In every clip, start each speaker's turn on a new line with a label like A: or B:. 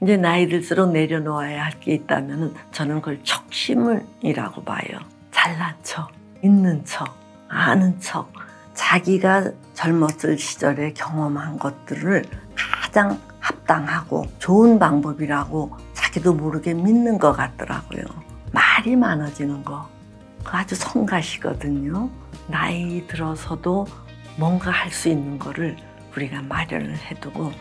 A: 이제 나이 들수록 내려놓아야 할 게 있다면 저는 그걸 척심이라고 봐요. 잘난 척, 있는 척, 아는 척, 자기가 젊었을 시절에 경험한 것들을 가장 합당하고 좋은 방법이라고 자기도 모르게 믿는 것 같더라고요. 말이 많아지는 거, 그거 아주 성가시거든요. 나이 들어서도 뭔가 할 수 있는 거를 우리가 마련을 해두고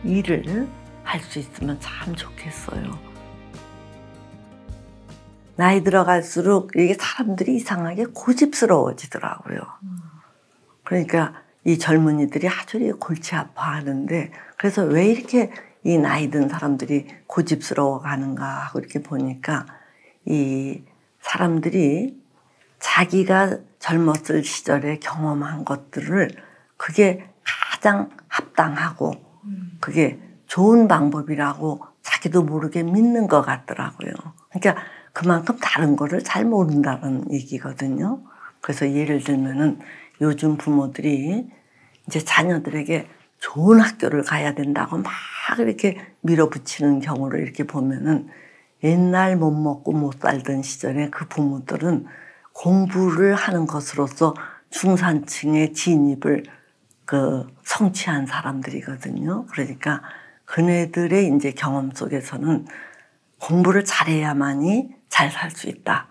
A: 일을 할 수 있으면 참 좋겠어요. 나이 들어갈수록 이게 사람들이 이상하게 고집스러워지더라고요. 그러니까 이 젊은이들이 아주 골치 아파하는데, 그래서 왜 이렇게 이 나이 든 사람들이 고집스러워 가는가 하고 이렇게 보니까 이 사람들이 자기가 젊었을 시절에 경험한 것들을 그게 가장 합당하고 그게 좋은 방법이라고 자기도 모르게 믿는 것 같더라고요. 그러니까 그만큼 다른 거를 잘 모른다는 얘기거든요. 그래서 예를 들면은 요즘 부모들이 이제 자녀들에게 좋은 학교를 가야 된다고 막 이렇게 밀어붙이는 경우를 이렇게 보면은 옛날 못 먹고 못 살던 시절에 그 부모들은 공부를 하는 것으로서 중산층의 진입을 성취한 사람들이거든요. 그러니까 그네들의 이제 경험 속에서는 공부를 잘해야만이 잘 살 수 있다.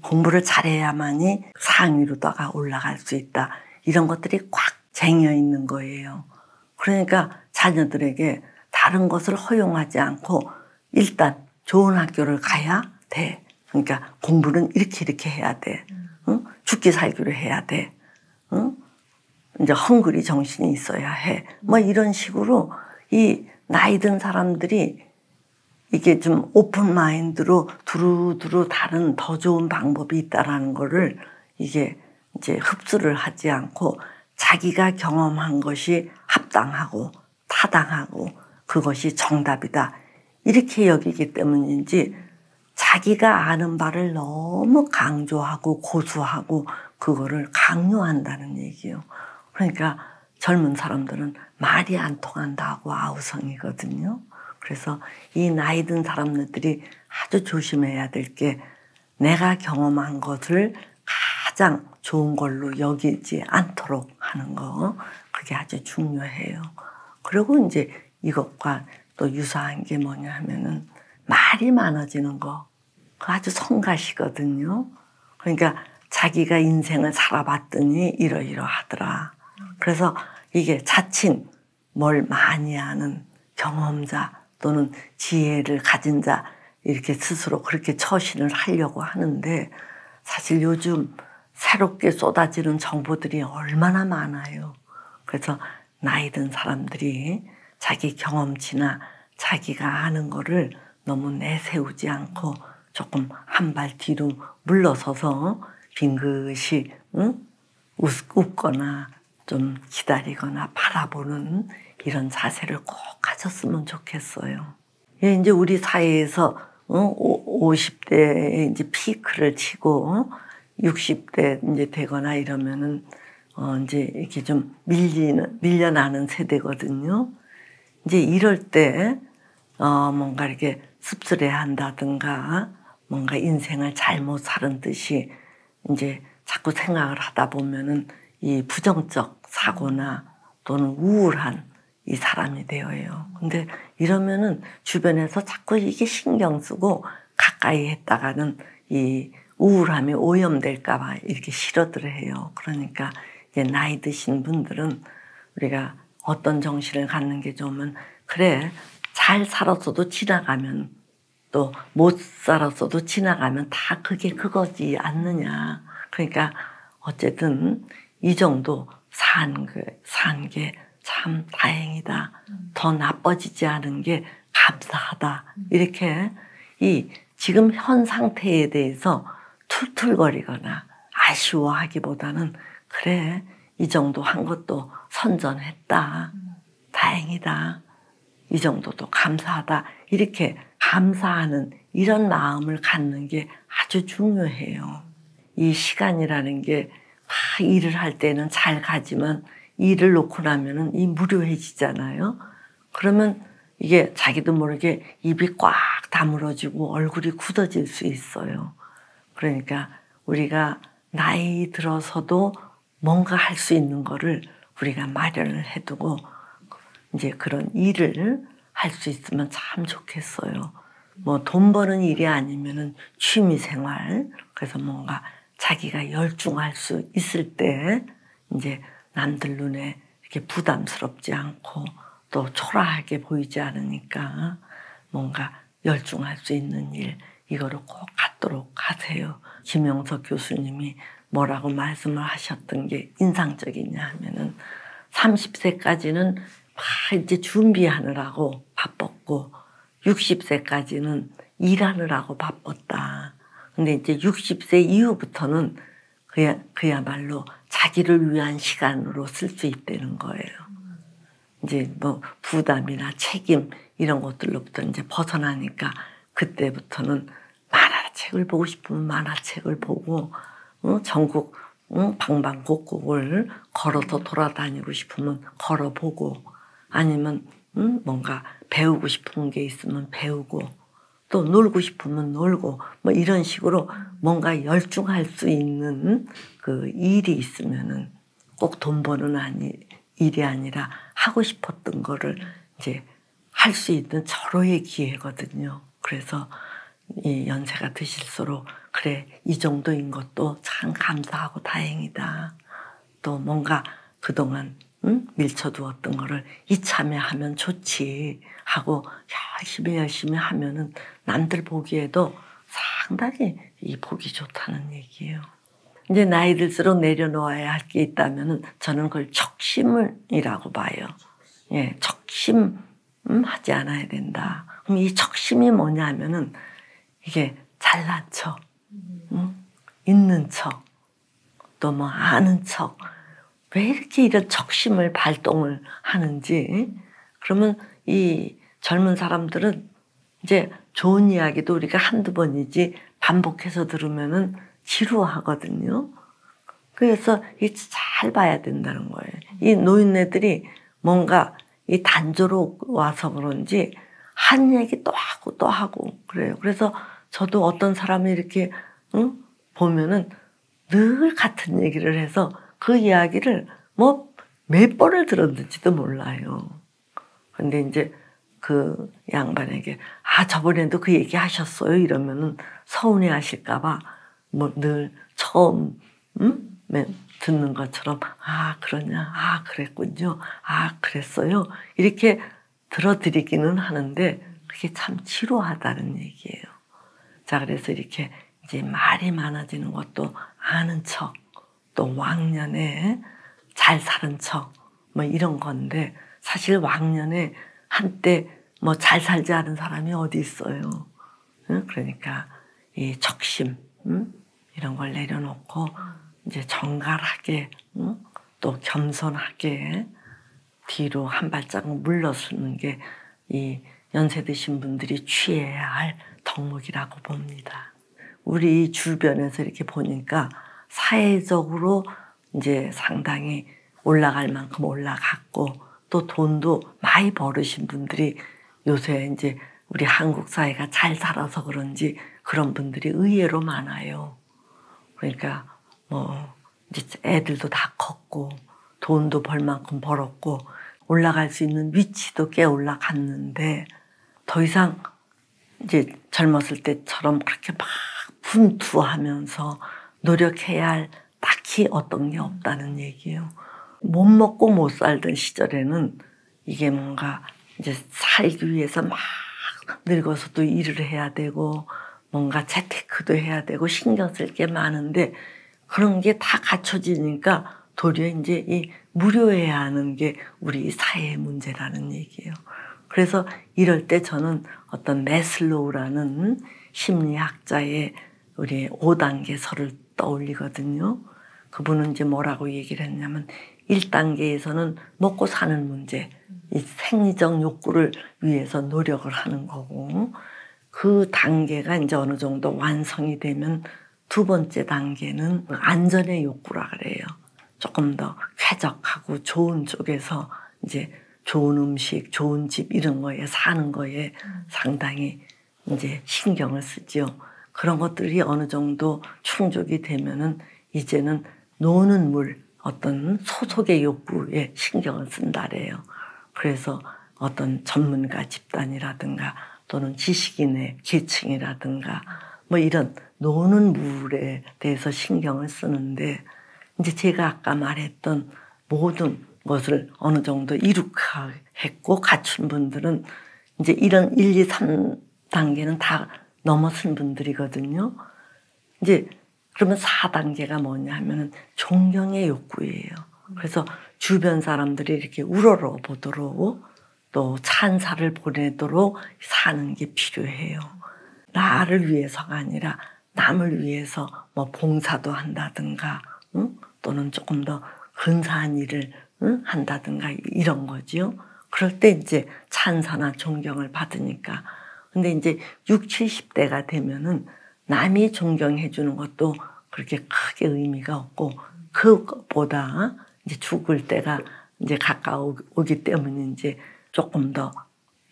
A: 공부를 잘해야만이 상위로다가 올라갈 수 있다. 이런 것들이 꽉 쟁여 있는 거예요. 그러니까 자녀들에게 다른 것을 허용하지 않고 일단 좋은 학교를 가야 돼. 그러니까 공부는 이렇게 해야 돼. 응? 죽기 살기로 해야 돼. 응? 이제 헝그리 정신이 있어야 해. 뭐 이런 식으로 이 나이 든 사람들이 이게 좀 오픈 마인드로 두루두루 다른 더 좋은 방법이 있다라는 거를 이게 이제 흡수를 하지 않고 자기가 경험한 것이 합당하고 타당하고 그것이 정답이다. 이렇게 여기기 때문인지 자기가 아는 바를 너무 강조하고 고수하고 그거를 강요한다는 얘기예요. 그러니까 젊은 사람들은 말이 안 통한다고 아우성이거든요. 그래서 이 나이 든 사람들이 아주 조심해야 될 게 내가 경험한 것을 가장 좋은 걸로 여기지 않도록 하는 거, 그게 아주 중요해요. 그리고 이제 이것과 또 유사한 게 뭐냐 하면은 말이 많아지는 거, 그거 아주 성가시거든요. 그러니까 자기가 인생을 살아봤더니 이러이러하더라. 그래서 이게 자칭 뭘 많이 아는 경험자 또는 지혜를 가진 자 이렇게 스스로 그렇게 처신을 하려고 하는데 사실 요즘 새롭게 쏟아지는 정보들이 얼마나 많아요. 그래서 나이 든 사람들이 자기 경험치나 자기가 아는 거를 너무 내세우지 않고 조금 한 발 뒤로 물러서서 빙긋이 웃거나 좀 기다리거나 바라보는 이런 자세를 꼭 가졌으면 좋겠어요. 이제 우리 사회에서 50대에 이제 피크를 치고 60대 이제 되거나 이러면은 이제 이렇게 좀 밀려나는 세대거든요. 이제 이럴 때 뭔가 이렇게 씁쓸해 한다든가 뭔가 인생을 잘못 살은 듯이 이제 자꾸 생각을 하다 보면은 이 부정적 사고나 또는 우울한 이 사람이 되어요. 근데 이러면은 주변에서 자꾸 이게 신경 쓰고 가까이 했다가는 이 우울함이 오염될까봐 이렇게 싫어들 해요. 그러니까 이제 나이 드신 분들은 우리가 어떤 정신을 갖는 게 좋으면 그래, 잘 살았어도 지나가면 또 못 살았어도 지나가면 다 그게 그거지 않느냐. 그러니까 어쨌든 이 정도 산 게 참 다행이다. 더 나빠지지 않은 게 감사하다. 이렇게 이 지금 현 상태에 대해서 툴툴거리거나 아쉬워하기보다는 그래, 이 정도 한 것도 선전했다. 다행이다. 이 정도도 감사하다. 이렇게 감사하는 이런 마음을 갖는 게 아주 중요해요. 이 시간이라는 게 일을 할 때는 잘 가지만 일을 놓고 나면은 이 무료해지잖아요. 그러면 이게 자기도 모르게 입이 꽉 다물어지고 얼굴이 굳어질 수 있어요. 그러니까 우리가 나이 들어서도 뭔가 할 수 있는 거를 우리가 마련을 해두고 이제 그런 일을 할 수 있으면 참 좋겠어요. 뭐 돈 버는 일이 아니면은 취미 생활, 그래서 뭔가 자기가 열중할 수 있을 때 이제 남들 눈에 이렇게 부담스럽지 않고 또 초라하게 보이지 않으니까 뭔가 열중할 수 있는 일, 이거를 꼭 갖도록 하세요. 김영석 교수님이 뭐라고 말씀을 하셨던 게 인상적이냐 하면은 30세까지는 막 이제 준비하느라고 바빴고 60세까지는 일하느라고 바빴다. 근데 이제 60세 이후부터는 그야말로 자기를 위한 시간으로 쓸 수 있다는 거예요. 이제 뭐 부담이나 책임 이런 것들로부터 이제 벗어나니까 그때부터는 만화책을 보고 싶으면 만화책을 보고 전국 방방곡곡을 걸어서 돌아다니고 싶으면 걸어보고 아니면 뭔가 배우고 싶은 게 있으면 배우고 또 놀고 싶으면 놀고 뭐 이런 식으로 뭔가 열중할 수 있는 그 일이 있으면은 꼭 돈 버는 일이 아니라 하고 싶었던 거를 이제 할 수 있는 절호의 기회거든요. 그래서 이 연세가 드실수록 그래 이 정도인 것도 참 감사하고 다행이다. 또 뭔가 그동안 밀쳐두었던 거를 이참에 하면 좋지 하고 열심히 하면은 남들 보기에도 상당히 이 보기 좋다는 얘기예요. 이제 나이 들수록 내려놓아야 할 게 있다면은 저는 그걸 척심이라고 봐요. 예, 척심 하지 않아야 된다. 그럼 이 척심이 뭐냐 하면은 이게 잘난 척, 있는 척, 또 뭐 아는 척. 왜 이렇게 이런 척심을 발동을 하는지. 그러면 이 젊은 사람들은 이제 좋은 이야기도 우리가 한두 번이지 반복해서 들으면은 지루하거든요. 그래서 잘 봐야 된다는 거예요. 이 노인네들이 뭔가 이 단조로 와서 그런지 한 얘기 또 하고 그래요. 그래서 저도 어떤 사람이 이렇게 보면은 늘 같은 얘기를 해서 그 이야기를 뭐 몇 번을 들었는지도 몰라요. 근데 이제 그 양반에게 저번에도 그 얘기 하셨어요 이러면은 서운해 하실까봐 뭐 늘 처음 듣는 것처럼 그러냐 그랬군요 그랬어요 이렇게 들어드리기는 하는데 그게 참 지루하다는 얘기예요. 자, 그래서 이렇게 이제 말이 많아지는 것도 아는 척, 또 왕년에 잘 사는 척, 뭐 이런 건데 사실 왕년에 한때 뭐 잘 살지 않은 사람이 어디 있어요. 그러니까 이 척심 이런 걸 내려놓고 이제 정갈하게 또 겸손하게 뒤로 한 발자국 물러서는 게 이 연세 드신 분들이 취해야 할 덕목이라고 봅니다. 우리 주변에서 이렇게 보니까 사회적으로 이제 상당히 올라갈 만큼 올라갔고 또 돈도 많이 벌으신 분들이 요새 이제 우리 한국 사회가 잘 살아서 그런지 그런 분들이 의외로 많아요. 그러니까 뭐 이제 애들도 다 컸고 돈도 벌 만큼 벌었고 올라갈 수 있는 위치도 꽤 올라갔는데 더 이상 이제 젊었을 때처럼 그렇게 막 분투하면서 노력해야 할 딱히 어떤 게 없다는 얘기예요. 못 먹고 못 살던 시절에는 이게 뭔가 이제 살기 위해서 막 늙어서도 일을 해야 되고 뭔가 재테크도 해야 되고 신경 쓸 게 많은데 그런 게 다 갖춰지니까 도리어 이제 이 무료해야 하는 게 우리 사회의 문제라는 얘기예요. 그래서 이럴 때 저는 어떤 매슬로우라는 심리학자의 우리 5단계서를 떠올리거든요. 그분은 이제 뭐라고 얘기를 했냐면 1단계에서는 먹고 사는 문제, 이 생리적 욕구를 위해서 노력을 하는 거고 그 단계가 이제 어느 정도 완성이 되면 두 번째 단계는 안전의 욕구라 그래요. 조금 더 쾌적하고 좋은 쪽에서 이제 좋은 음식, 좋은 집 이런 거에 사는 거에 상당히 이제 신경을 쓰지요. 그런 것들이 어느 정도 충족이 되면은 이제는 노는 물, 어떤 소속의 욕구에 신경을 쓴다래요. 그래서 어떤 전문가 집단이라든가 또는 지식인의 계층이라든가 뭐 이런 노는 물에 대해서 신경을 쓰는데, 이제 제가 아까 말했던 모든 것을 어느 정도 이룩했고 갖춘 분들은 이제 이런 1, 2, 3단계는 다 넘어선 분들이거든요. 이제 그러면 4단계가 뭐냐 하면은 존경의 욕구예요. 그래서 주변 사람들이 이렇게 우러러 보도록 또 찬사를 보내도록 사는 게 필요해요. 나를 위해서가 아니라 남을 위해서 뭐 봉사도 한다든가, 응? 또는 조금 더 근사한 일을 한다든가 이런 거지요. 그럴 때 이제 찬사나 존경을 받으니까. 근데 이제 60, 70대가 되면은 남이 존경해 주는 것도 그렇게 크게 의미가 없고, 그것보다 이제 죽을 때가 이제 가까우기 때문에 이제 조금 더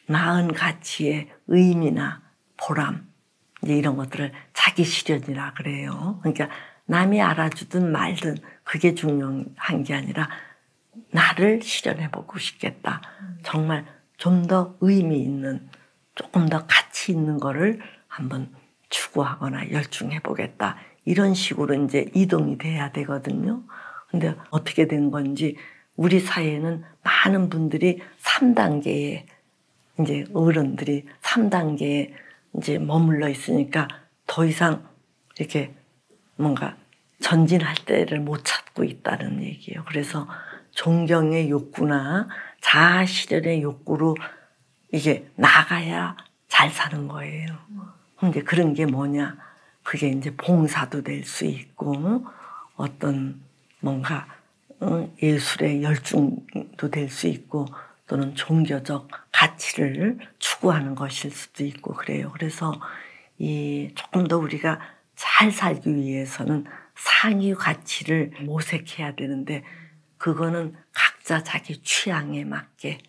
A: 나은 가치의 의미나 보람, 이제 이런 것들을 자기 실현이라 그래요. 그러니까 남이 알아주든 말든 그게 중요한 게 아니라 나를 실현해보고 싶겠다. 정말 좀 더 의미 있는, 조금 더 가치 있는 거를 한번 추구하거나 열중해보겠다. 이런 식으로 이제 이동이 돼야 되거든요. 근데 어떻게 된 건지 우리 사회에는 많은 분들이 3단계에 이제 어른들이 3단계에 이제 머물러 있으니까 더 이상 이렇게 뭔가 전진할 때를 못 찾고 있다는 얘기예요. 그래서 존경의 욕구나 자아 실현의 욕구로 이게 나가야 잘 사는 거예요. 근데 그런 게 뭐냐? 그게 이제 봉사도 될 수 있고 어떤 뭔가 예술의 열중도 될 수 있고 또는 종교적 가치를 추구하는 것일 수도 있고 그래요. 그래서 이 조금 더 우리가 잘 살기 위해서는 상위 가치를 모색해야 되는데, 그거는 각자 자기 취향에 맞게,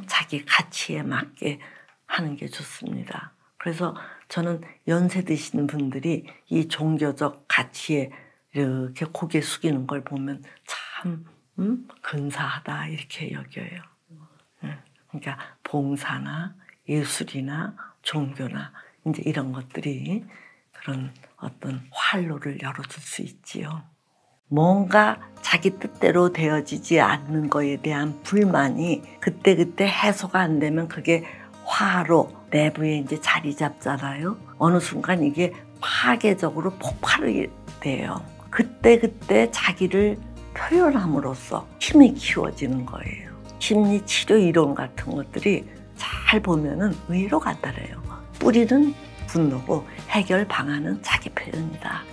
A: 자기 가치에 맞게 하는 게 좋습니다. 그래서 저는 연세 드시는 분들이 이 종교적 가치에 이렇게 고개 숙이는 걸 보면 참 근사하다 이렇게 여겨요. 그러니까 봉사나 예술이나 종교나 이제 이런 것들이 그런 어떤 활로를 열어줄 수 있지요. 뭔가 자기 뜻대로 되어지지 않는 거에 대한 불만이 그때그때 해소가 안 되면 그게 화로 내부에 이제 자리 잡잖아요. 어느 순간 이게 파괴적으로 폭발이 돼요. 그때 자기를 표현함으로써 힘이 키워지는 거예요. 심리 치료 이론 같은 것들이 잘 보면은 의외로 간단해요. 뿌리는 분노고 해결 방안은 자기 표현이다.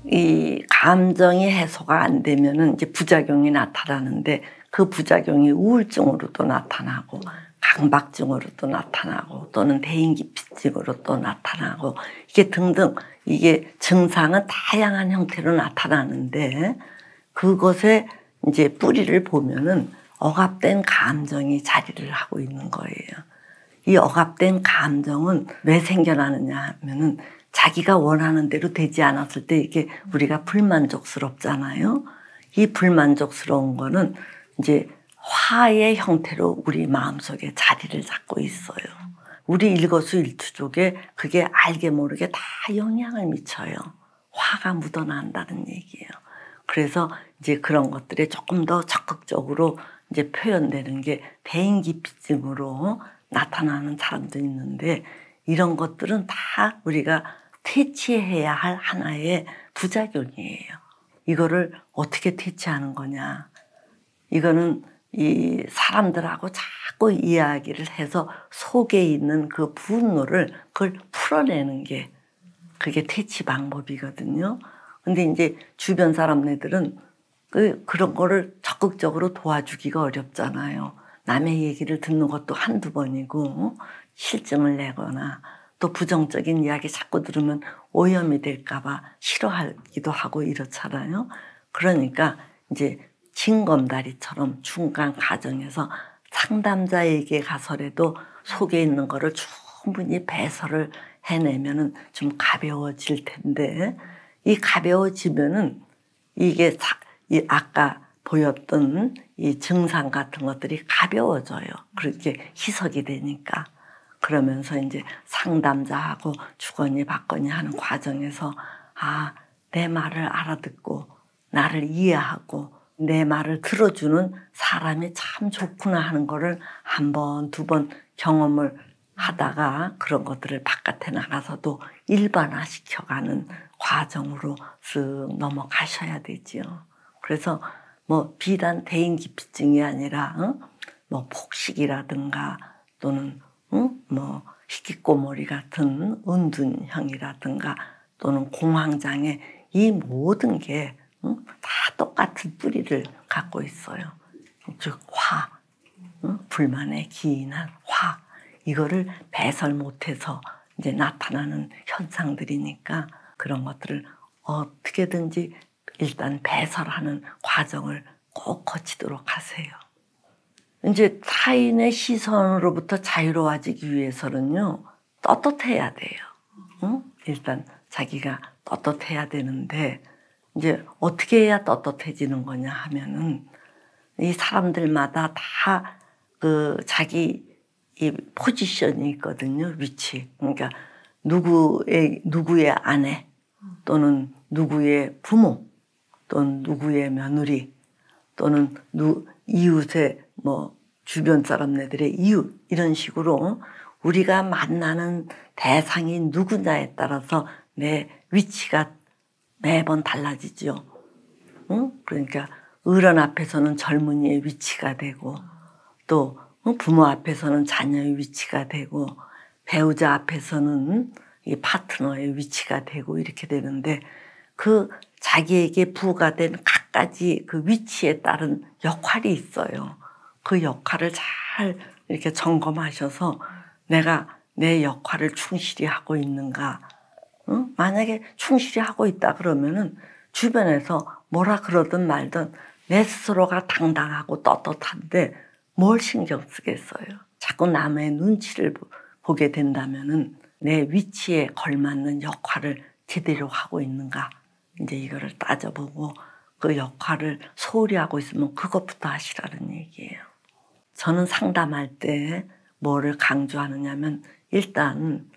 A: 이 감정이 해소가 안 되면은 이제 부작용이 나타나는데, 그 부작용이 우울증으로도 나타나고 강박증으로도 나타나고 또는 대인기피증으로 또 나타나고 이게 등등, 이게 증상은 다양한 형태로 나타나는데, 그것에 이제 뿌리를 보면은 억압된 감정이 자리를 하고 있는 거예요. 이 억압된 감정은 왜 생겨나느냐 하면은 자기가 원하는 대로 되지 않았을 때 이게 우리가 불만족스럽잖아요. 이 불만족스러운 거는 이제 화의 형태로 우리 마음속에 자리를 잡고 있어요. 우리 일거수일투족에 그게 알게 모르게 다 영향을 미쳐요. 화가 묻어난다는 얘기예요. 그래서 이제 그런 것들이 조금 더 적극적으로 이제 표현되는 게 대인기피증으로 나타나는 사람도 있는데, 이런 것들은 다 우리가 퇴치해야 할 하나의 부작용이에요. 이거를 어떻게 퇴치하는 거냐? 이거는 이 사람들하고 자꾸 이야기를 해서 속에 있는 그 분노를 그걸 풀어내는 게 그게 퇴치 방법이거든요. 근데 이제 주변 사람네들은 그런 거를 적극적으로 도와주기가 어렵잖아요. 남의 얘기를 듣는 것도 한두 번이고 실증을 내거나 또 부정적인 이야기 자꾸 들으면 오염이 될까 봐 싫어하기도 하고 이렇잖아요. 그러니까 이제 징검다리처럼 중간 과정에서 상담자에게 가서라도 속에 있는 거를 충분히 배설을 해내면은 좀 가벼워질 텐데, 이 가벼워지면은 이게 이 아까 보였던 이 증상 같은 것들이 가벼워져요. 그렇게 희석이 되니까. 그러면서 이제 상담자하고 주거니 받거니 하는 과정에서 아, 내 말을 알아듣고 나를 이해하고 내 말을 들어주는 사람이 참 좋구나 하는 거를 한 번, 두 번 경험을 하다가 그런 것들을 바깥에 나가서도 일반화시켜가는 과정으로 쓱 넘어가셔야 되지요. 그래서 뭐 비단 대인기피증이 아니라 뭐 폭식이라든가 또는 뭐 희귀꼬머리 같은 은둔형이라든가 또는 공황장애, 이 모든 게 다 똑같은 뿌리를 갖고 있어요. 즉 화, 불만에 기인한 화, 이거를 배설 못해서 이제 나타나는 현상들이니까 그런 것들을 어떻게든지 일단 배설하는 과정을 꼭 거치도록 하세요. 이제 타인의 시선으로부터 자유로워지기 위해서는요, 떳떳해야 돼요. 일단 자기가 떳떳해야 되는데, 이제 어떻게 해야 떳떳해지는 거냐 하면은, 이 사람들마다 다 그 자기 이 포지션이 있거든요, 위치. 그러니까 누구의 아내, 또는 누구의 부모, 또는 누구의 며느리, 또는 이웃의 뭐 주변 사람네들의 이웃, 이런 식으로 우리가 만나는 대상이 누구냐에 따라서 내 위치가 매번 달라지죠. 그러니까 어른 앞에서는 젊은이의 위치가 되고, 또 부모 앞에서는 자녀의 위치가 되고, 배우자 앞에서는 이 파트너의 위치가 되고, 이렇게 되는데, 그 자기에게 부과된 각가지 그 위치에 따른 역할이 있어요. 그 역할을 잘 이렇게 점검하셔서 내가 내 역할을 충실히 하고 있는가. 만약에 충실히 하고 있다 그러면은 주변에서 뭐라 그러든 말든 내 스스로가 당당하고 떳떳한데 뭘 신경 쓰겠어요. 자꾸 남의 눈치를 보게 된다면은 내 위치에 걸맞는 역할을 제대로 하고 있는가. 이제 이거를 따져보고 그 역할을 소홀히 하고 있으면 그것부터 하시라는 얘기예요. 저는 상담할 때 뭐를 강조하느냐면, 일단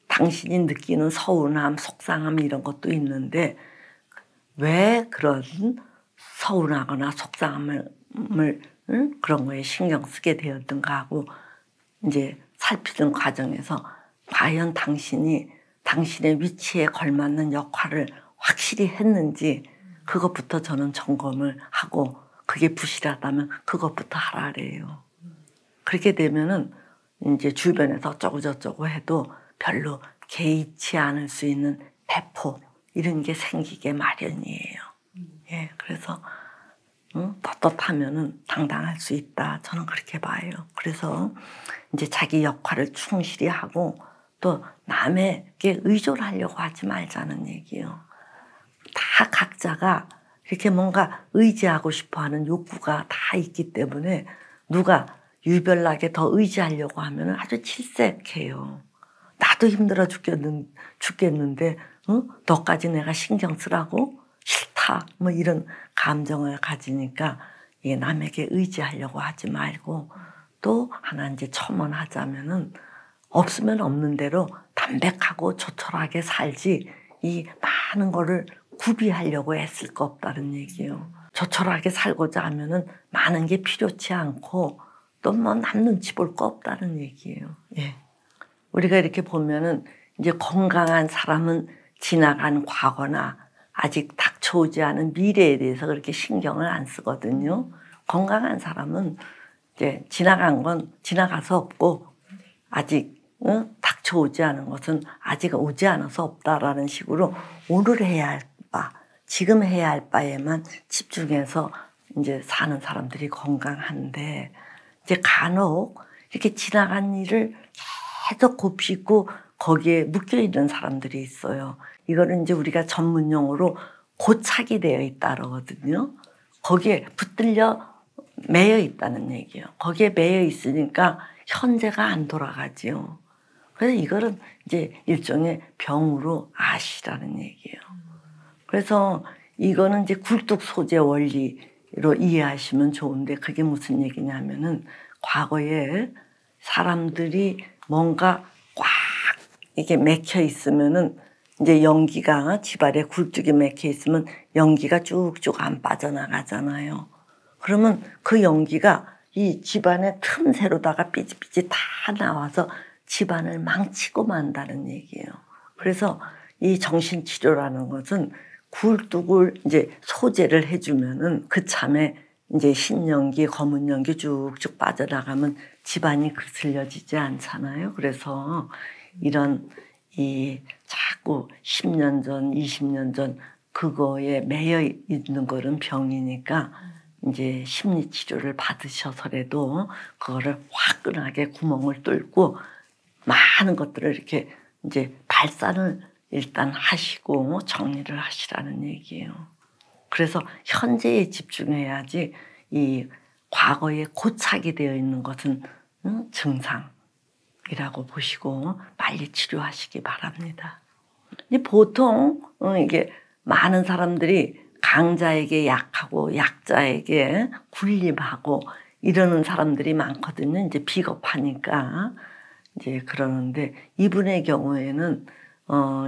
A: 당신이 느끼는 서운함, 속상함 이런 것도 있는데 왜 그런 서운하거나 속상함을 그런 거에 신경 쓰게 되었던가 하고 이제 살피는 과정에서 과연 당신이 당신의 위치에 걸맞는 역할을 확실히 했는지 그것부터 저는 점검을 하고, 그게 부실하다면 그것부터 하라 그래요. 그렇게 되면은 이제 주변에서 어쩌고저쩌고 해도 별로 개의치 않을 수 있는 배포, 이런 게 생기게 마련이에요. 예, 그래서 떳떳하면은 당당할 수 있다. 저는 그렇게 봐요. 그래서 이제 자기 역할을 충실히 하고 또 남에게 의존 하려고 하지 말자는 얘기예요. 다 각자가 이렇게 뭔가 의지하고 싶어 하는 욕구가 다 있기 때문에 누가 유별나게 더 의지하려고 하면 아주 질색해요. 나도 힘들어 죽겠는데 너까지 내가 신경 쓰라고? 싫다. 뭐 이런 감정을 가지니까 이게 남에게 의지하려고 하지 말고, 또 하나 이제 첨언하자면은 없으면 없는 대로 담백하고 조촐하게 살지 이 많은 거를 구비하려고 애쓸 거 없다는 얘기예요. 조촐하게 살고자 하면은 많은 게 필요치 않고 또 뭐 남 눈치 볼 거 없다는 얘기예요. 예. 우리가 이렇게 보면은 이제 건강한 사람은 지나간 과거나 아직 닥쳐오지 않은 미래에 대해서 그렇게 신경을 안 쓰거든요. 건강한 사람은 이제 지나간 건 지나가서 없고 아직 닥쳐오지 않은 것은 아직 오지 않아서 없다라는 식으로 오늘 해야 할 바, 지금 해야 할 바에만 집중해서 이제 사는 사람들이 건강한데, 이제 간혹 이렇게 지나간 일을 계속 곱씹고 거기에 묶여 있는 사람들이 있어요. 이거는 이제 우리가 전문 용어로 고착이 되어 있다 그러거든요. 거기에 붙들려 매여 있다는 얘기예요. 거기에 매여 있으니까 현재가 안 돌아가지요. 그래서 이거는 이제 일종의 병으로 아시라는 얘기예요. 그래서 이거는 이제 굴뚝 소재 원리로 이해하시면 좋은데 그게 무슨 얘기냐면은 과거에 사람들이 뭔가 꽉 이게 맥혀 있으면은 이제 연기가 집안에 굴뚝이 맥혀 있으면 연기가 쭉쭉 안 빠져나가잖아요. 그러면 그 연기가 이 집안의 틈새로다가 삐지삐지 다 나와서 집안을 망치고 만다는 얘기예요. 그래서 이 정신치료라는 것은 굴뚝을 이제 소재를 해주면은 그 참에 이제 흰연기, 검은 연기 쭉쭉 빠져나가면 집안이 그슬려지지 않잖아요. 그래서 이런 이 자꾸 10년 전, 20년 전 그거에 매여 있는 거는 병이니까 이제 심리 치료를 받으셔서라도 그거를 화끈하게 구멍을 뚫고 많은 것들을 이렇게 이제 발산을 일단 하시고 정리를 하시라는 얘기예요. 그래서 현재에 집중해야지 이 과거에 고착이 되어 있는 것은 증상이라고 보시고 빨리 치료하시기 바랍니다. 보통 이게 많은 사람들이 강자에게 약하고 약자에게 군림하고 이러는 사람들이 많거든요. 이제 비겁하니까 이제 그러는데 이분의 경우에는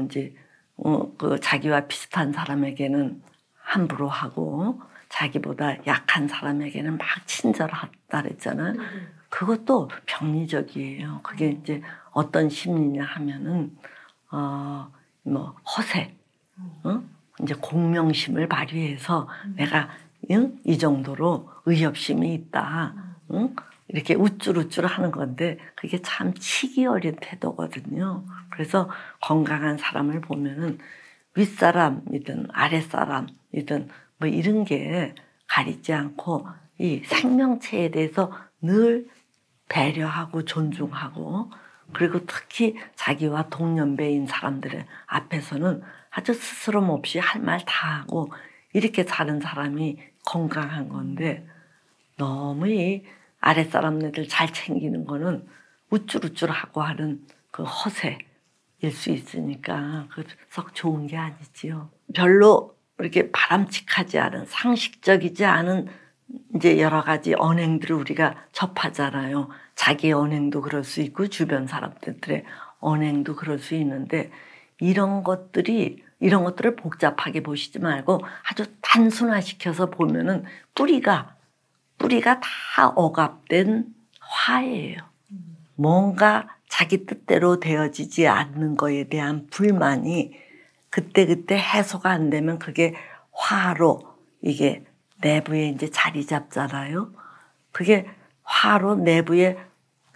A: 이제 그 자기와 비슷한 사람에게는 함부로 하고 자기보다 약한 사람에게는 막 친절하다 그랬잖아요. 그것도 병리적이에요. 그게 이제 어떤 심리냐 하면은 뭐 허세, 이제 공명심을 발휘해서 내가 이 정도로 의협심이 있다, 이렇게 우쭐우쭐 하는 건데 그게 참 치기 어린 태도거든요. 그래서 건강한 사람을 보면은 윗사람이든 아랫사람이든 뭐 이런 게 가리지 않고 이 생명체에 대해서 늘 배려하고 존중하고 그리고 특히 자기와 동년배인 사람들 앞에서는 아주 스스럼 없이 할 말 다 하고 이렇게 사는 사람이 건강한 건데 너무 이 아랫사람들 잘 챙기는 거는 우쭐우쭐하고 하는 그 허세일 수 있으니까 썩 좋은 게 아니지요. 별로 이렇게 바람직하지 않은 상식적이지 않은 이제 여러 가지 언행들을 우리가 접하잖아요. 자기의 언행도 그럴 수 있고 주변 사람들의 언행도 그럴 수 있는데 이런 것들을 복잡하게 보시지 말고 아주 단순화시켜서 보면은 뿌리가 다 억압된 화예요. 뭔가 자기 뜻대로 되어지지 않는 거에 대한 불만이 그때그때 해소가 안 되면 그게 화로 이게 내부에 이제 자리 잡잖아요. 그게 화로 내부에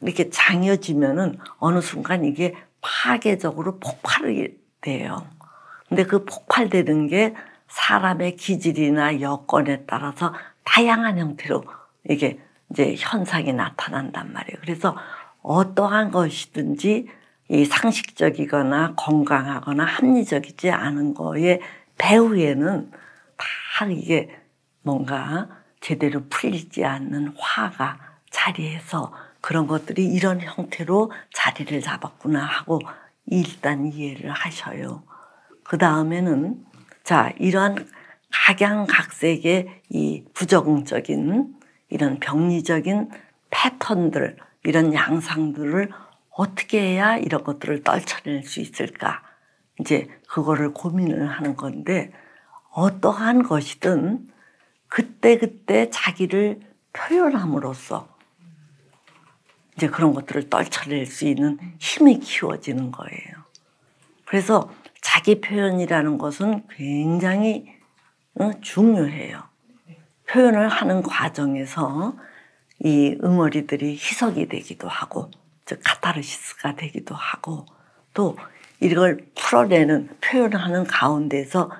A: 이렇게 장여지면은 어느 순간 이게 파괴적으로 폭발이 돼요. 근데 그 폭발되는 게 사람의 기질이나 여건에 따라서 다양한 형태로 이게 이제 현상이 나타난단 말이에요. 그래서 어떠한 것이든지 이 상식적이거나 건강하거나 합리적이지 않은 거에 배후에는 다 이게 뭔가 제대로 풀리지 않는 화가 자리해서 그런 것들이 이런 형태로 자리를 잡았구나 하고 일단 이해를 하셔요. 그 다음에는 자 이러한 각양각색의 이 부정적인 이런 병리적인 패턴들 이런 양상들을 어떻게 해야 이런 것들을 떨쳐낼 수 있을까 이제 그거를 고민을 하는 건데 어떠한 것이든 그때그때 자기를 표현함으로써 이제 그런 것들을 떨쳐낼 수 있는 힘이 키워지는 거예요. 그래서 자기 표현이라는 것은 굉장히 중요해요. 표현을 하는 과정에서 이 응어리들이 희석이 되기도 하고 즉 카타르시스가 되기도 하고 또 이걸 풀어내는 표현하는 가운데서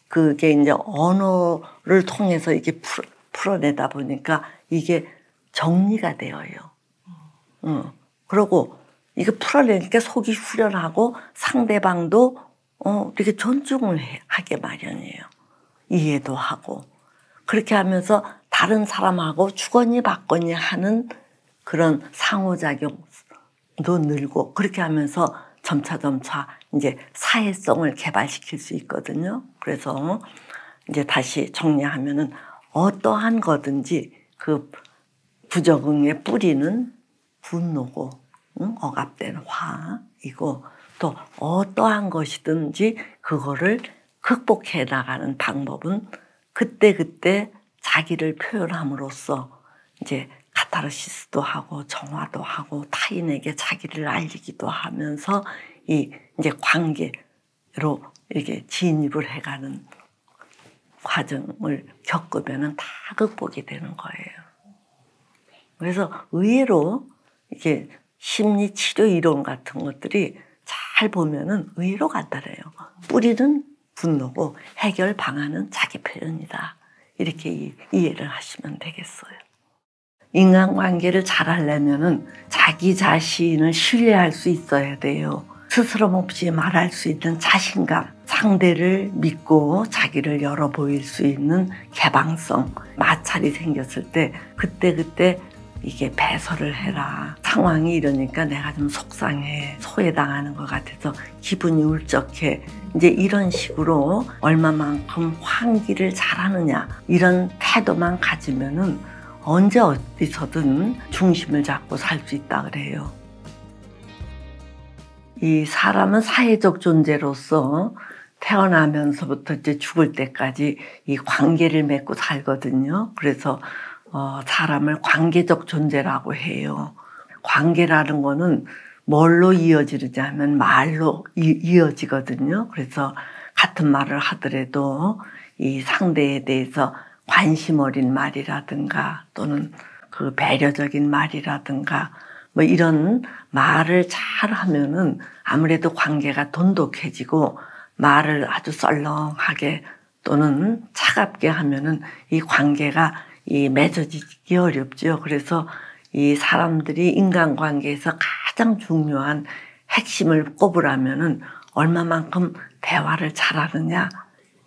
A: 그게 이제 언어를 통해서 이게 풀어내다 보니까 이게 정리가 되어요. 그리고 이게 풀어내니까 속이 후련하고 상대방도 이렇게 존중을 하게 마련이에요. 이해도 하고. 그렇게 하면서 다른 사람하고 주거니 받거니 하는 그런 상호작용도 늘고, 그렇게 하면서 점차 이제 사회성을 개발시킬 수 있거든요. 그래서 이제 다시 정리하면은 어떠한 거든지 그 부적응의 뿌리는 분노고, 억압된 화이고, 또 어떠한 것이든지 그거를 극복해 나가는 방법은 그때그때 자기를 표현함으로써 이제 카타르시스도 하고 정화도 하고 타인에게 자기를 알리기도 하면서 이제 관계로 이렇게 진입을 해가는 과정을 겪으면은 다 극복이 되는 거예요. 그래서 의외로 이게 심리 치료 이론 같은 것들이 잘 보면은 의외로 간단해요. 뿌리는 분노고 해결 방안은 자기 표현이다. 이렇게 이해를 하시면 되겠어요. 인간관계를 잘 하려면은 자기 자신을 신뢰할 수 있어야 돼요. 스스럼 없이 말할 수 있는 자신감, 상대를 믿고 자기를 열어 보일 수 있는 개방성, 마찰이 생겼을 때 그때 이게 배설을 해라. 상황이 이러니까 내가 좀 속상해, 소외당하는 것 같아서 기분이 울적해. 이제 이런 식으로 얼마만큼 환기를 잘하느냐, 이런 태도만 가지면은 언제 어디서든 중심을 잡고 살 수 있다 그래요. 이 사람은 사회적 존재로서 태어나면서부터 이제 죽을 때까지 이 관계를 맺고 살거든요. 그래서 사람을 관계적 존재라고 해요. 관계라는 거는 뭘로 이어지느냐 하면 말로 이어지거든요. 그래서 같은 말을 하더라도 이 상대에 대해서 관심 어린 말이라든가 또는 그 배려적인 말이라든가 뭐 이런 말을 잘 하면은 아무래도 관계가 돈독해지고, 말을 아주 썰렁하게 또는 차갑게 하면은 이 관계가 맺어지기 어렵죠. 그래서 이 사람들이 인간관계에서 가장 중요한 핵심을 꼽으라면은 얼마만큼 대화를 잘하느냐,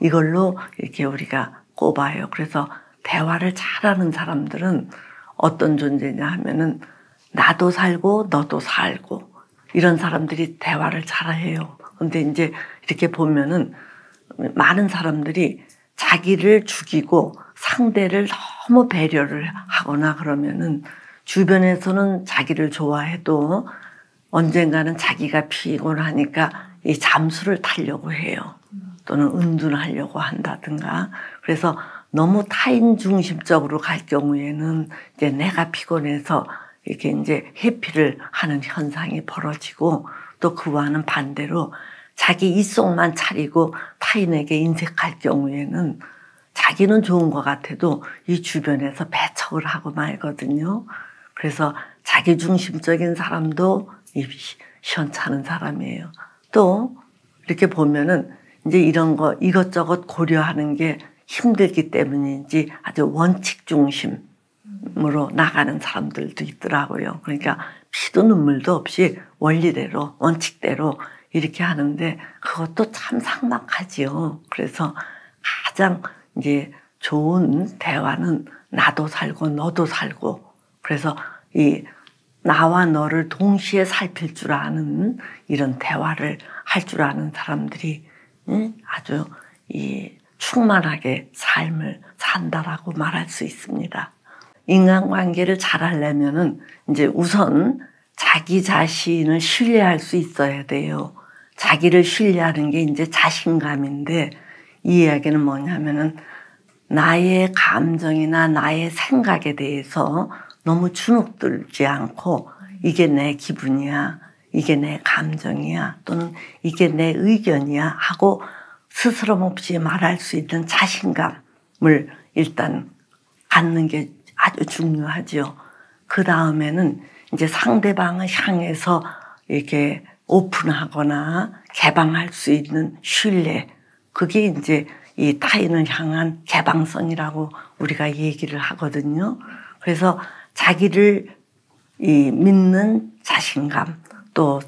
A: 이걸로 이렇게 우리가 꼽아요. 그래서 대화를 잘하는 사람들은 어떤 존재냐 하면은 나도 살고 너도 살고, 이런 사람들이 대화를 잘해요. 근데 이제 이렇게 보면은 많은 사람들이 자기를 죽이고 상대를 너무 배려를 하거나 그러면은 주변에서는 자기를 좋아해도 언젠가는 자기가 피곤하니까 이 잠수를 타려고 해요. 또는 은둔하려고 한다든가. 그래서 너무 타인 중심적으로 갈 경우에는 이제 내가 피곤해서 이렇게 이제 회피를 하는 현상이 벌어지고, 또 그와는 반대로 자기 이속만 차리고 타인에게 인색할 경우에는 자기는 좋은 것 같아도 이 주변에서 배척을 하고 말거든요. 그래서 자기 중심적인 사람도 시원찮은 사람이에요. 또 이렇게 보면은 이제 이런 거 이것저것 고려하는 게 힘들기 때문인지 아주 원칙 중심으로 나가는 사람들도 있더라고요. 그러니까 피도 눈물도 없이 원리대로 원칙대로 이렇게 하는데 그것도 참 삭막하지요. 그래서 가장 이제 좋은 대화는 나도 살고 너도 살고, 그래서 이 나와 너를 동시에 살필 줄 아는 이런 대화를 할 줄 아는 사람들이 아주 충만하게 삶을 산다라고 말할 수 있습니다. 인간관계를 잘 하려면은 이제 우선 자기 자신을 신뢰할 수 있어야 돼요. 자기를 신뢰하는 게 이제 자신감인데, 이 이야기는 뭐냐면은 나의 감정이나 나의 생각에 대해서 너무 주눅들지 않고 이게 내 기분이야, 이게 내 감정이야, 또는 이게 내 의견이야 하고 스스럼 없이 말할 수 있는 자신감을 일단 갖는 게 아주 중요하죠. 그 다음에는 이제 상대방을 향해서 이렇게 오픈하거나 개방할 수 있는 신뢰, 그게 이제 이 타인을 향한 개방성이라고 우리가 얘기를 하거든요. 그래서 자기를 믿는 자신감, 또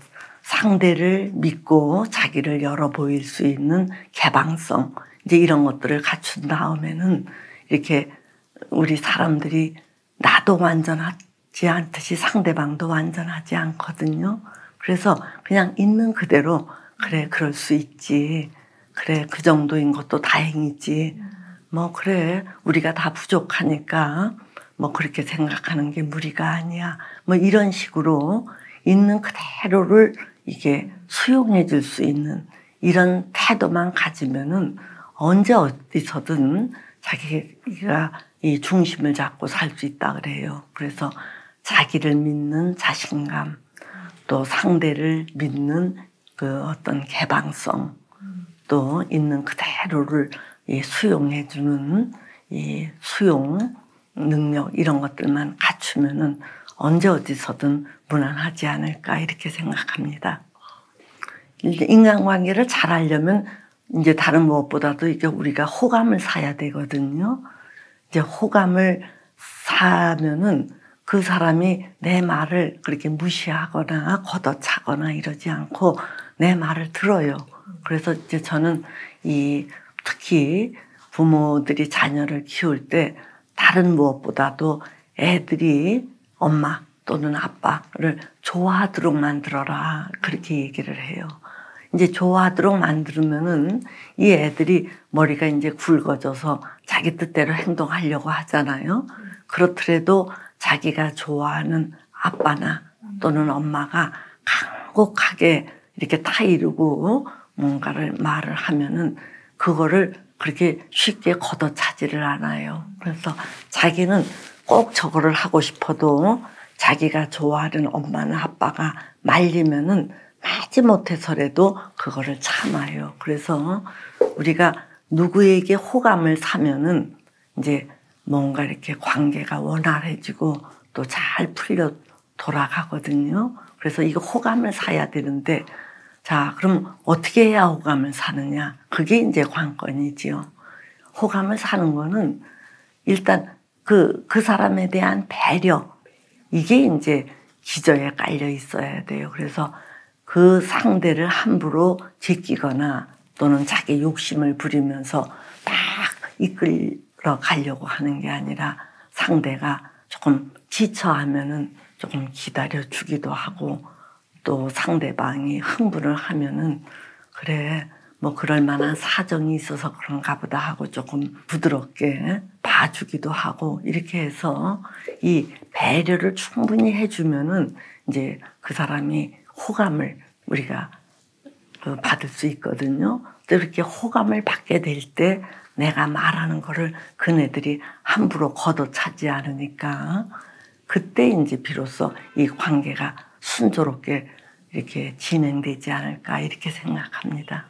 A: 상대를 믿고 자기를 열어 보일 수 있는 개방성, 이제 이런 것들을 갖춘 다음에는 이렇게 우리 사람들이 나도 완전하지 않듯이 상대방도 완전하지 않거든요. 그래서 그냥 있는 그대로 그래 그럴 수 있지. 그래 그 정도인 것도 다행이지. 뭐 그래 우리가 다 부족하니까 뭐 그렇게 생각하는 게 무리가 아니야. 뭐 이런 식으로 있는 그대로를 이게 수용해 줄 수 있는 이런 태도만 가지면은 언제 어디서든 자기가 이 중심을 잡고 살 수 있다 그래요. 그래서 자기를 믿는 자신감, 또 상대를 믿는 그 어떤 개방성, 또 있는 그대로를 수용해 주는 이 수용 능력 이런 것들만 갖추면은 언제 어디서든 무난하지 않을까 이렇게 생각합니다. 인간관계를 잘 하려면 이제 다른 무엇보다도 이게 우리가 호감을 사야 되거든요. 이제 호감을 사면은 그 사람이 내 말을 그렇게 무시하거나 걷어차거나 이러지 않고 내 말을 들어요. 그래서 이제 저는 특히 부모들이 자녀를 키울 때 다른 무엇보다도 애들이 엄마 또는 아빠를 좋아하도록 만들어라 그렇게 얘기를 해요. 이제 좋아하도록 만들면은 이 애들이 머리가 이제 굵어져서 자기 뜻대로 행동하려고 하잖아요. 그렇더라도 자기가 좋아하는 아빠나 또는 엄마가 간곡하게 이렇게 타이르고 뭔가를 말을 하면은 그거를 그렇게 쉽게 걷어차지를 않아요. 그래서 자기는 꼭 저거를 하고 싶어도 자기가 좋아하는 엄마나 아빠가 말리면은 하지 못해서라도 그거를 참아요. 그래서 우리가 누구에게 호감을 사면은 이제 뭔가 이렇게 관계가 원활해지고 또 잘 풀려 돌아가거든요. 그래서 이거 호감을 사야 되는데 자, 그럼 어떻게 해야 호감을 사느냐? 그게 이제 관건이지요. 호감을 사는 거는 일단 그 사람에 대한 배려, 이게 이제 기저에 깔려 있어야 돼요. 그래서 그 상대를 함부로 제끼거나 또는 자기 욕심을 부리면서 막 이끌어 가려고 하는 게 아니라 상대가 조금 지쳐하면은 조금 기다려 주기도 하고 또 상대방이 흥분을 하면은 그래 뭐 그럴 만한 사정이 있어서 그런가 보다 하고 조금 부드럽게 봐주기도 하고 이렇게 해서 이 배려를 충분히 해주면은 이제 그 사람이 호감을 우리가 받을 수 있거든요. 또 이렇게 호감을 받게 될 때 내가 말하는 거를 그네들이 함부로 걷어차지 않으니까 그때 이제 비로소 이 관계가 순조롭게 이렇게 진행되지 않을까 이렇게 생각합니다.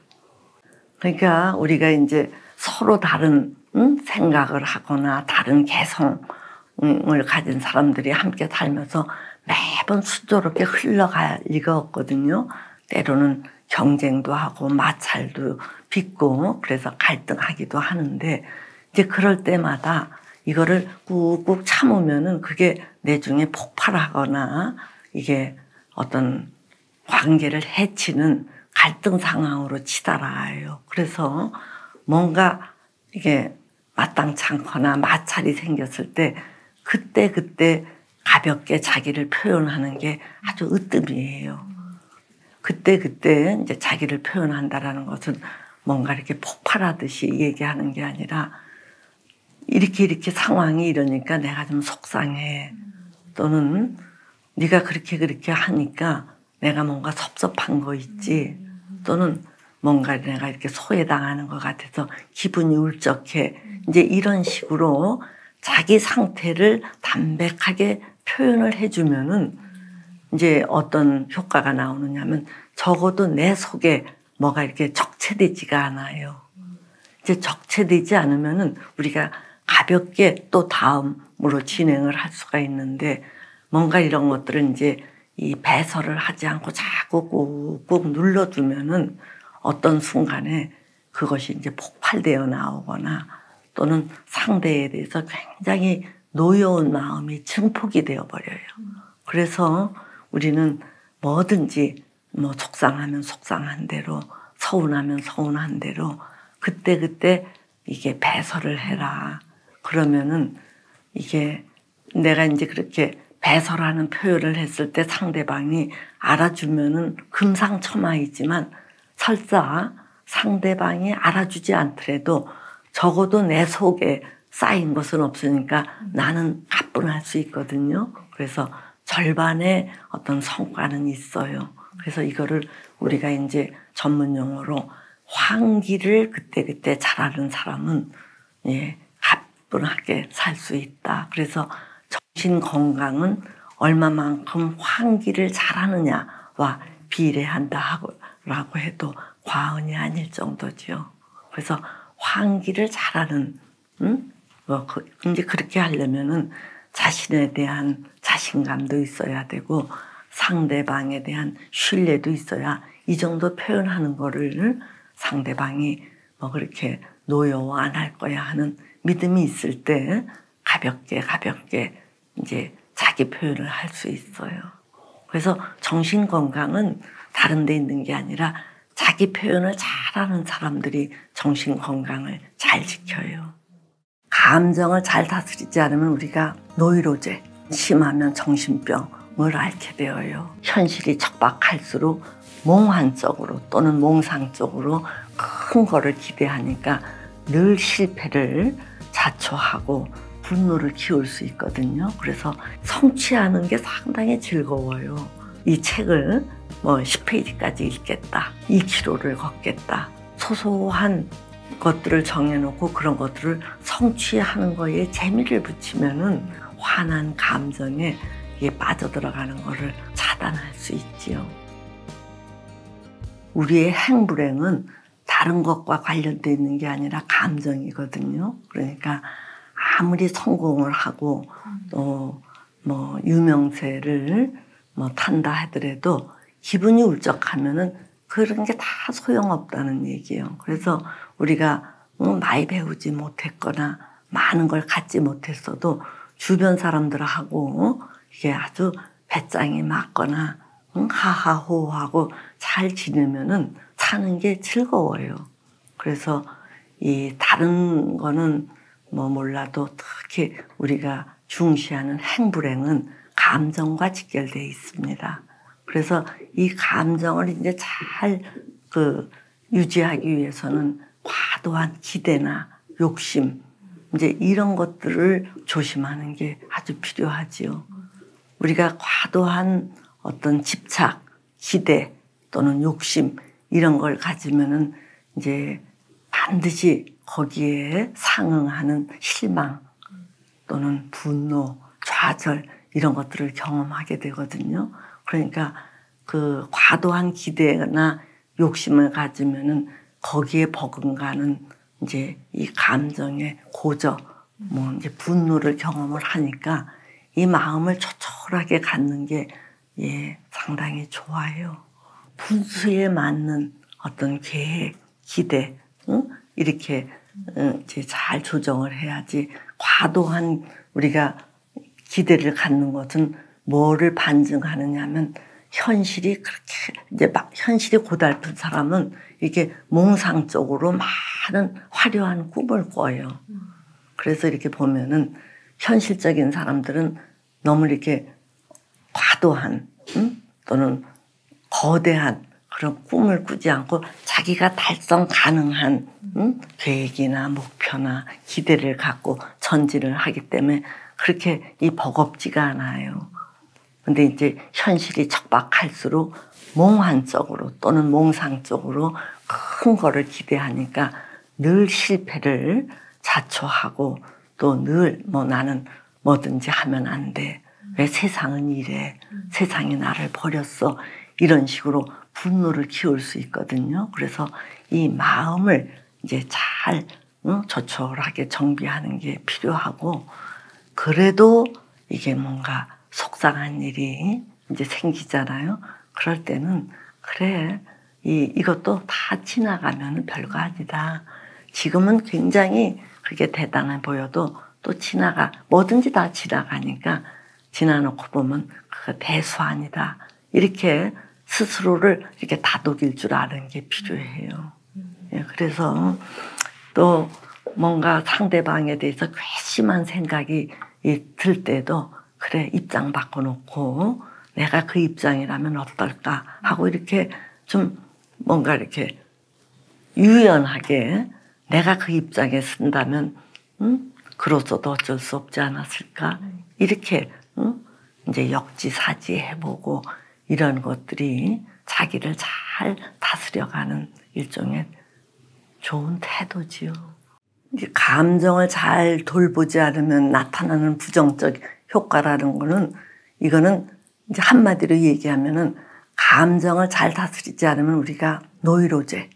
A: 그러니까 우리가 이제 서로 다른 생각을 하거나 다른 개성을 가진 사람들이 함께 살면서 매번 순조롭게 흘러갈 리가 없거든요. 때로는 경쟁도 하고 마찰도 빚고 그래서 갈등하기도 하는데 이제 그럴 때마다 이거를 꾹꾹 참으면은 그게 내중에 폭발하거나 이게 어떤 관계를 해치는 갈등 상황으로 치달아요. 그래서 뭔가 이게 마땅치 않거나 마찰이 생겼을 때 그때 가볍게 자기를 표현하는 게 아주 으뜸이에요. 그때 이제 자기를 표현한다라는 것은 뭔가 이렇게 폭발하듯이 얘기하는 게 아니라 이렇게 상황이 이러니까 내가 좀 속상해. 또는 네가 그렇게 하니까 내가 뭔가 섭섭한 거 있지. 또는 뭔가 내가 이렇게 소외당하는 것 같아서 기분이 울적해. 이제 이런 식으로 자기 상태를 담백하게 표현을 해주면은 이제 어떤 효과가 나오느냐면 적어도 내 속에 뭐가 이렇게 적체되지가 않아요. 이제 적체되지 않으면은 우리가 가볍게 또 다음으로 진행을 할 수가 있는데 뭔가 이런 것들은 이제 이 배설을 하지 않고 자꾸 꾹꾹 눌러두면은 어떤 순간에 그것이 이제 폭발되어 나오거나 또는 상대에 대해서 굉장히 노여운 마음이 증폭이 되어 버려요. 그래서 우리는 뭐든지 뭐 속상하면 속상한 대로 서운하면 서운한 대로 그때 이게 배설을 해라. 그러면은 이게 내가 이제 그렇게 배설하는 표현을 했을 때 상대방이 알아주면은 금상첨화이지만 설사 상대방이 알아주지 않더라도 적어도 내 속에 쌓인 것은 없으니까 나는 가뿐할 수 있거든요. 그래서 절반의 어떤 성과는 있어요. 그래서 이거를 우리가 이제 전문 용어로 환기를 그때그때 잘하는 사람은 예, 가뿐하게 살 수 있다. 그래서 정신 건강은 얼마만큼 환기를 잘하느냐와 비례한다라고 해도 과언이 아닐 정도죠. 그래서 환기를 잘하는 이제 그렇게 하려면은 자신에 대한 자신감도 있어야 되고 상대방에 대한 신뢰도 있어야 이 정도 표현하는 거를 상대방이 뭐 그렇게 노여워 안 할 거야 하는 믿음이 있을 때 가볍게 이제 자기 표현을 할 수 있어요. 그래서 정신 건강은 다른 데 있는 게 아니라 자기 표현을 잘하는 사람들이 정신 건강을 잘 지켜요. 감정을 잘 다스리지 않으면 우리가 노이로제, 심하면 정신병을 앓게 되어요. 현실이 척박할수록 몽환적으로 또는 몽상적으로 큰 거를 기대하니까 늘 실패를 자초하고 분노를 키울 수 있거든요. 그래서 성취하는 게 상당히 즐거워요. 이 책을 뭐 10페이지까지 읽겠다, 2km를 걷겠다, 소소한 것들을 정해놓고 그런 것들을 성취하는 거에 재미를 붙이면은 화난 감정에 빠져들어가는 거를 차단할 수 있지요. 우리의 행불행은 다른 것과 관련되어 있는 게 아니라 감정이거든요. 그러니까 아무리 성공을 하고 또 뭐 유명세를 뭐 탄다 하더라도 기분이 울적하면은 그런 게 다 소용없다는 얘기예요. 그래서 우리가 많이 배우지 못했거나 많은 걸 갖지 못했어도 주변 사람들하고 이게 아주 배짱이 맞거나 하하호호하고 잘 지내면은 사는 게 즐거워요. 그래서 이 다른 거는 뭐 몰라도 특히 우리가 중시하는 행불행은 감정과 직결되어 있습니다. 그래서 이 감정을 이제 잘 유지하기 위해서는 과도한 기대나 욕심, 이제 이런 것들을 조심하는 게 아주 필요하지요. 우리가 과도한 어떤 집착, 기대 또는 욕심 이런 걸 가지면은 이제 반드시 거기에 상응하는 실망 또는 분노, 좌절 이런 것들을 경험하게 되거든요. 그러니까 그 과도한 기대나 욕심을 가지면은 거기에 버금가는 이제 이 감정의 고저, 뭐 이제 분노를 경험을 하니까 이 마음을 조촐하게 갖는 게 상당히 좋아요. 분수에 맞는 어떤 계획, 기대, 이렇게 이제 잘 조정을 해야지 과도한 우리가 기대를 갖는 것은 뭐를 반증하느냐면 현실이 그렇게 이제 막 현실이 고달픈 사람은 이렇게 몽상적으로 많은 화려한 꿈을 꿔요. 그래서 이렇게 보면은 현실적인 사람들은 너무 이렇게 과도한 또는 거대한 그런 꿈을 꾸지 않고 자기가 달성 가능한 계획이나 목표나 기대를 갖고 전진을 하기 때문에 그렇게 버겁지가 않아요. 근데 이제 현실이 척박할수록 몽환적으로 또는 몽상적으로 큰 거를 기대하니까 늘 실패를 자초하고 또 늘 뭐 나는 뭐든지 하면 안 돼. 왜 세상은 이래. 세상이 나를 버렸어. 이런 식으로 분노를 키울 수 있거든요. 그래서 이 마음을 이제 잘 조촐하게 정비하는 게 필요하고 그래도 이게 뭔가 속상한 일이 이제 생기잖아요. 그럴 때는 그래 이것도 다 지나가면 별거 아니다. 지금은 굉장히 그게 대단해 보여도 또 뭐든지 다 지나가니까 지나놓고 보면 그거 대수아니다. 이렇게 스스로를 이렇게 다독일 줄 아는 게 필요해요. 그래서 또 뭔가 상대방에 대해서 괘씸한 생각이 들 때도 그래 입장 바꿔놓고 내가 그 입장이라면 어떨까 하고 이렇게 좀 뭔가 이렇게 유연하게 내가 그 입장에 쓴다면 그로서도 어쩔 수 없지 않았을까 이렇게 이제 역지사지 해보고 이런 것들이 자기를 잘 다스려가는 일종의 좋은 태도지요. 이제 감정을 잘 돌보지 않으면 나타나는 부정적 효과라는 거는 이거는 이제 한마디로 얘기하면은 감정을 잘 다스리지 않으면 우리가 노이로제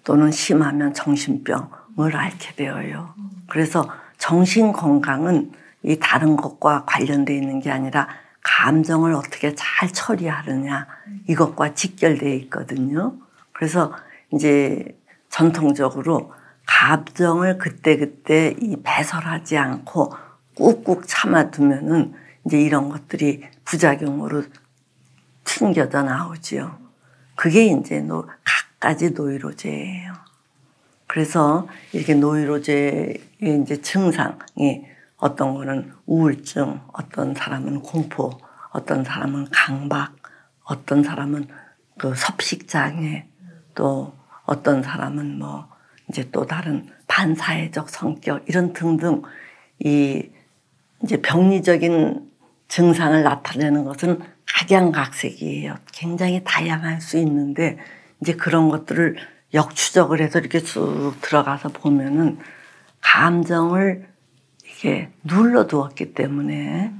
A: 또는 심하면 정신병을 앓게 되어요. 그래서 정신 건강은 이 다른 것과 관련되어 있는 게 아니라 감정을 어떻게 잘 처리하느냐 이것과 직결되어 있거든요. 그래서 이제 전통적으로 감정을 그때그때 배설하지 않고 꾹꾹 참아두면은 이제 이런 것들이 부작용으로 튕겨져 나오지요. 그게 이제 갖가지 노이로제예요. 그래서 이렇게 노이로제의 이제 증상이 어떤 거는 우울증, 어떤 사람은 공포, 어떤 사람은 강박, 어떤 사람은 그 섭식장애, 또 어떤 사람은 뭐 이제 또 다른 반사회적 성격 이런 등등 이제 병리적인 증상을 나타내는 것은 각양각색이에요. 굉장히 다양할 수 있는데 이제 그런 것들을 역추적을 해서 이렇게 쑥 들어가서 보면은 감정을 이렇게 눌러두었기 때문에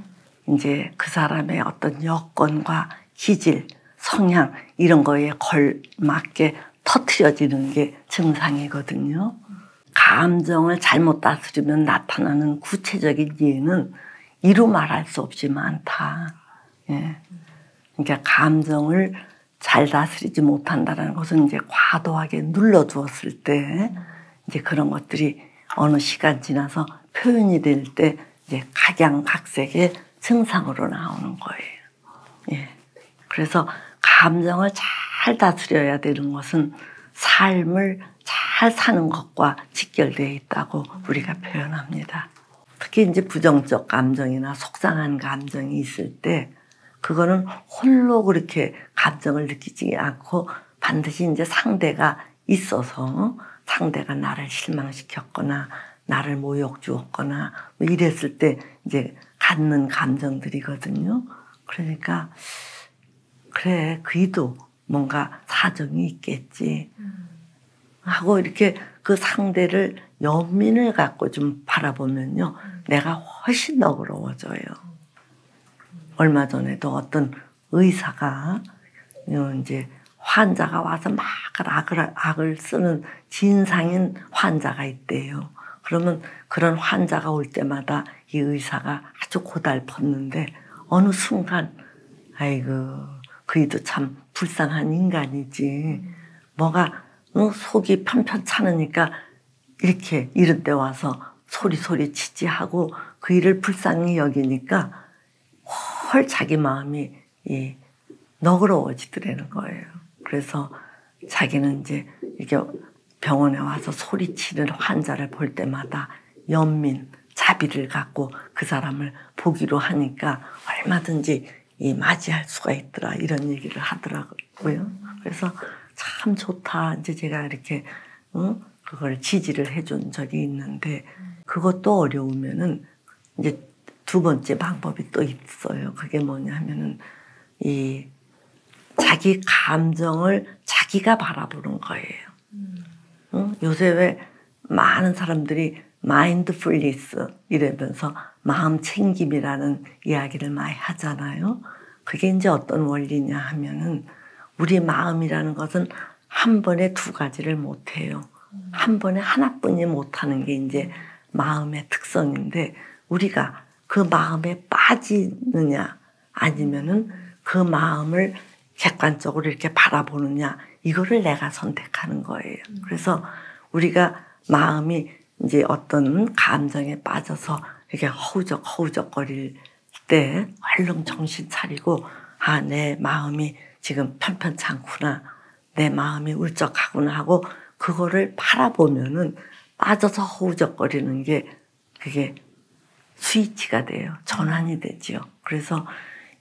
A: 이제 그 사람의 어떤 여건과 기질, 성향 이런 거에 걸맞게 터트려지는 게 증상이거든요. 감정을 잘못 다스리면 나타나는 구체적인 예는 이루 말할 수 없이 많다. 예. 그러니까 감정을 잘 다스리지 못한다는 것은 이제 과도하게 눌러두었을 때 이제 그런 것들이 어느 시간 지나서 표현이 될 때 이제 각양각색의 증상으로 나오는 거예요. 예. 그래서 감정을 잘 다스려야 되는 것은 삶을 잘 사는 것과 직결되어 있다고 우리가 표현합니다. 특히 이제 부정적 감정이나 속상한 감정이 있을 때 그거는 홀로 그렇게 감정을 느끼지 않고 반드시 이제 상대가 있어서 상대가 나를 실망시켰거나 나를 모욕 주었거나 뭐 이랬을 때 이제 갖는 감정들이거든요. 그러니까 그래 그이도 뭔가 사정이 있겠지 하고 이렇게 그 상대를 연민을 갖고 좀 바라보면요 내가 훨씬 너그러워져요. 얼마 전에도 어떤 의사가 이제 환자가 와서 막 악을 쓰는 진상인 환자가 있대요. 그러면 그런 환자가 올 때마다 이 의사가 아주 고달팠는데 어느 순간 아이고 그이도 참 불쌍한 인간이지 뭐가 속이 편편찮으니까 이렇게 이런 데 와서 소리 치지 하고 그 일을 불쌍히 여기니까 헐 자기 마음이 너그러워지더라는 거예요. 그래서 자기는 이제 이렇게 병원에 와서 소리치는 환자를 볼 때마다 연민, 자비를 갖고 그 사람을 보기로 하니까 얼마든지 맞이할 수가 있더라 이런 얘기를 하더라고요. 그래서 참 좋다. 이제 제가 이렇게 그걸 지지를 해준 적이 있는데 그것도 어려우면은 이제 두 번째 방법이 또 있어요. 그게 뭐냐면은 자기 감정을 자기가 바라보는 거예요. 요새 왜 많은 사람들이 마인드풀니스 이러면서 마음 챙김이라는 이야기를 많이 하잖아요. 그게 이제 어떤 원리냐 하면은 우리 마음이라는 것은 한 번에 두 가지를 못 해요. 한 번에 하나뿐이 못 하는 게 이제 마음의 특성인데 우리가 그 마음에 빠지느냐 아니면은 그 마음을 객관적으로 이렇게 바라보느냐 이거를 내가 선택하는 거예요. 그래서 우리가 마음이 이제 어떤 감정에 빠져서 이렇게 허우적거릴 때 얼른 정신 차리고 내 마음이 지금 편편찮구나 내 마음이 울적하구나 하고 그거를 바라보면은 빠져서 허우적거리는 게 그게 스위치가 돼요. 전환이 되지요. 그래서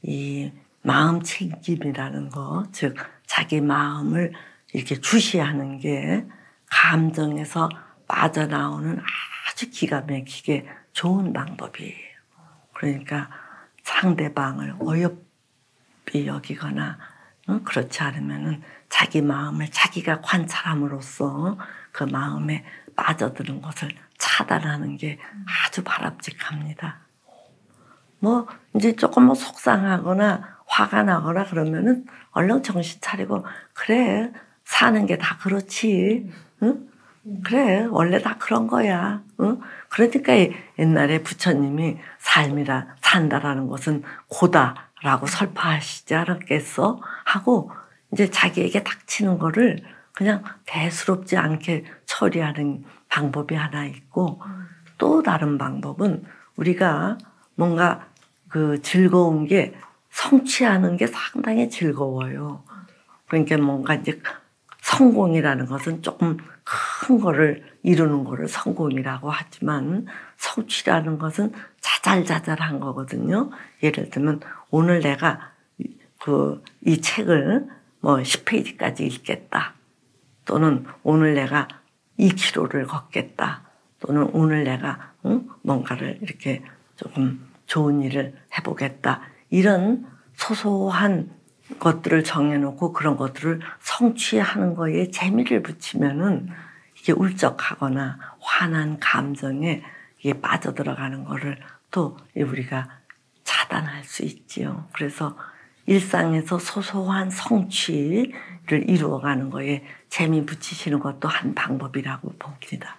A: 이 마음 챙김이라는 거, 즉 자기 마음을 이렇게 주시하는 게 감정에서 빠져나오는 아주 기가 막히게 좋은 방법이에요. 그러니까 상대방을 어여삐 여기거나 그렇지 않으면은 자기 마음을 자기가 관찰함으로써 그 마음에 빠져드는 것을 차단하는 게 아주 바람직합니다. 뭐 이제 조금 뭐 속상하거나 화가 나거나 그러면은 얼른 정신 차리고 그래 사는 게 다 그렇지, 응? 그래 원래 다 그런 거야, 응? 그러니까 옛날에 부처님이 삶이라 산다라는 것은 고다라고 설파하시지 않았겠어 하고 이제 자기에게 닥치는 거를 그냥 대수롭지 않게 처리하는 방법이 하나 있고, 또 다른 방법은 우리가 뭔가 그 즐거운 게 성취하는 게 상당히 즐거워요. 그러니까 뭔가 이제 성공이라는 것은 조금 큰 거를 이루는 거를 성공이라고 하지만 성취라는 것은 자잘자잘한 거거든요. 예를 들면 오늘 내가 이 책을 뭐 10페이지까지 읽겠다. 또는 오늘 내가 2km를 걷겠다. 또는 오늘 내가 뭔가를 이렇게 조금 좋은 일을 해보겠다. 이런 소소한 것들을 정해놓고 그런 것들을 성취하는 거에 재미를 붙이면은 이게 울적하거나 화난 감정에 이게 빠져들어가는 거를 또 우리가 차단할 수 있지요. 그래서 일상에서 소소한 성취를 이루어가는 거에 재미 붙이시는 것도 한 방법이라고 봅니다.